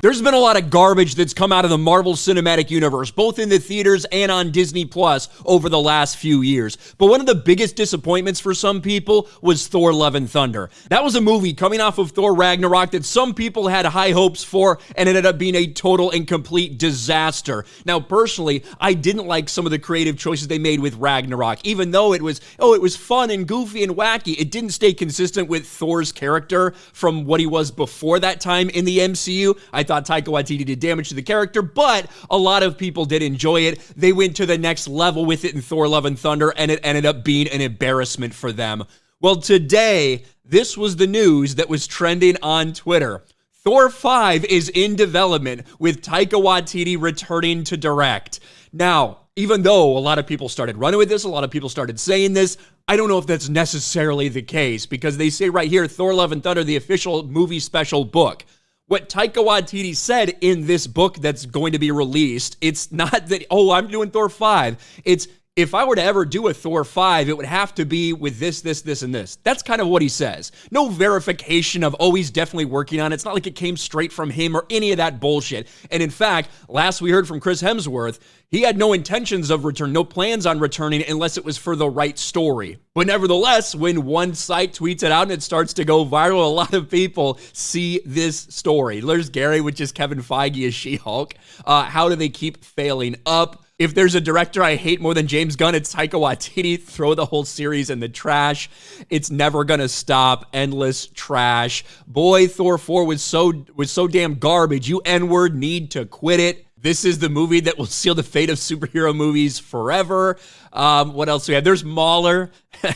There's been a lot of garbage that's come out of the Marvel Cinematic Universe, both in the theaters and on Disney Plus over the last few years. But one of the biggest disappointments for some people was Thor: Love and Thunder. That was a movie coming off of Thor: Ragnarok that some people had high hopes for and ended up being a total and complete disaster. Now, personally, I didn't like some of the creative choices they made with Ragnarok, even though it was fun and goofy and wacky. It didn't stay consistent with Thor's character from what he was before that time in the MCU. I thought Taika Waititi did damage to the character, but a lot of people did enjoy it. They went to the next level with it in Thor: Love and Thunder, and it ended up being an embarrassment for them. Well, today, this was the news that was trending on Twitter. Thor 5 is in development, with Taika Waititi returning to direct. Now, even though a lot of people started running with this, a lot of people started saying this, I don't know if that's necessarily the case, because they say right here, Thor: Love and Thunder, the official movie special book. What Taika Waititi said in this book that's going to be released, it's not that, oh, I'm doing Thor 5. It's, if I were to ever do a Thor 5, it would have to be with this, and this. That's kind of what he says. No verification of, oh, he's definitely working on it. It's not like it came straight from him or any of that bullshit. And in fact, last we heard from Chris Hemsworth, he had no intentions of return, no plans on returning unless it was for the right story. But nevertheless, when one site tweets it out and it starts to go viral, a lot of people see this story. There's Gary, which is Kevin Feige as She-Hulk. How do they keep failing up? If there's a director I hate more than James Gunn, it's Taika Waititi. Throw the whole series in the trash. It's never gonna stop. Endless trash. Boy, Thor 4 was so damn garbage. You N-word need to quit it. This is the movie that will seal the fate of superhero movies forever. What else do we have? There's Mahler.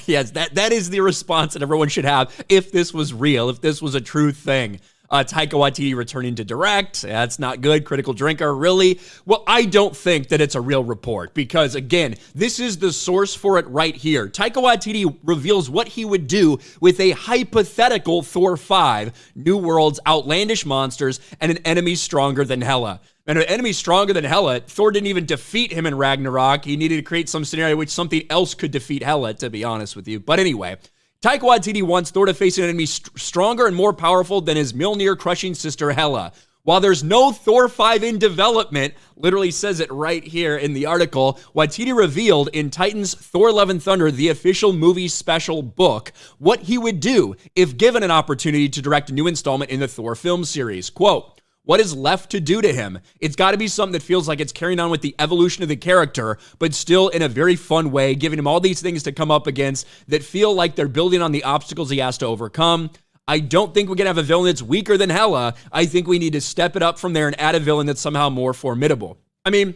Yes, that is the response that everyone should have if this was real, if this was a true thing. Taika Waititi returning to direct. That's not good. Critical drinker, really? Well, I don't think that it's a real report because, again, this is the source for it right here. Taika Waititi reveals what he would do with a hypothetical Thor 5, New Worlds, outlandish monsters, and an enemy stronger than Hela. And an enemy stronger than Hela, Thor didn't even defeat him in Ragnarok. He needed to create some scenario in which something else could defeat Hela, to be honest with you. But anyway, Taika Waititi wants Thor to face an enemy stronger and more powerful than his Mjolnir-crushing sister Hela. While there's no Thor 5 in development, literally says it right here in the article, Waititi revealed in Titan's Thor: Love and Thunder, the official movie special book, what he would do if given an opportunity to direct a new installment in the Thor film series. Quote, what is left to do to him? It's got to be something that feels like it's carrying on with the evolution of the character, but still in a very fun way, giving him all these things to come up against that feel like they're building on the obstacles he has to overcome. I don't think we can have a villain that's weaker than Hela. I think we need to step it up from there and add a villain that's somehow more formidable. I mean,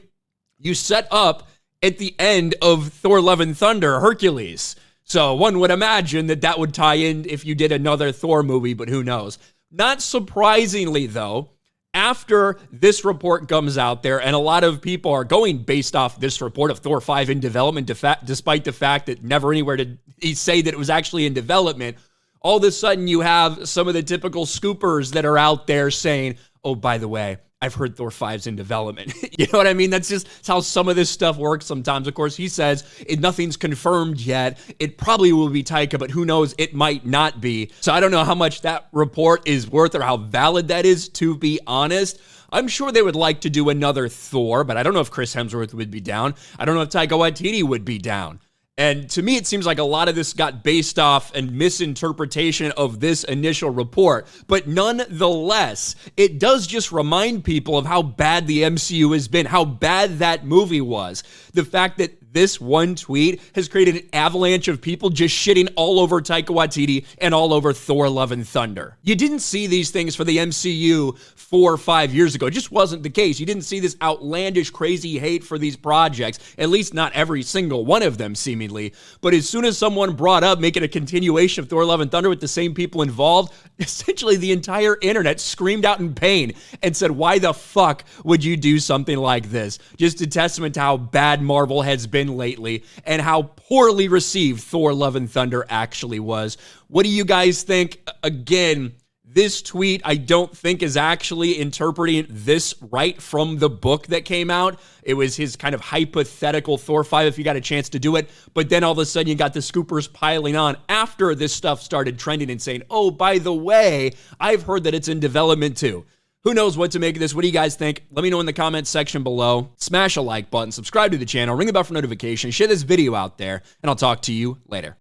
you set up at the end of Thor: Love and Thunder, Hercules. So one would imagine that that would tie in if you did another Thor movie, but who knows? Not surprisingly, though, after this report comes out there, and a lot of people are going based off this report of Thor 5 in development, despite the fact that never anywhere did he say that it was actually in development, all of a sudden you have some of the typical scoopers that are out there saying, oh, by the way, I've heard Thor 5's in development. You know what I mean? That's just how some of this stuff works sometimes. Of course, he says nothing's confirmed yet. It probably will be Taika, but who knows? It might not be. So I don't know how much that report is worth or how valid that is, to be honest. I'm sure they would like to do another Thor, but I don't know if Chris Hemsworth would be down. I don't know if Taika Waititi would be down. And to me, it seems like a lot of this got based off and misinterpretation of this initial report. But nonetheless, it does just remind people of how bad the MCU has been, how bad that movie was. The fact that this one tweet has created an avalanche of people just shitting all over Taika Waititi and all over Thor: Love and Thunder. You didn't see these things for the MCU 4 or 5 years ago. It just wasn't the case. You didn't see this outlandish, crazy hate for these projects, at least not every single one of them, seemingly. But as soon as someone brought up making a continuation of Thor: Love and Thunder with the same people involved, essentially the entire internet screamed out in pain and said, why the fuck would you do something like this? Just a testament to how bad Marvel has been lately and how poorly received Thor: Love and Thunder actually was. What do you guys think? Again, this tweet I don't think is actually interpreting this right from the book that came out. It was his kind of hypothetical Thor 5 if you got a chance to do it. But then all of a sudden you got the scoopers piling on after this stuff started trending and saying, oh, by the way, I've heard that it's in development too. Who knows what to make of this? What do you guys think? Let me know in the comments section below. Smash a like button, subscribe to the channel, ring the bell for notifications, share this video out there, and I'll talk to you later.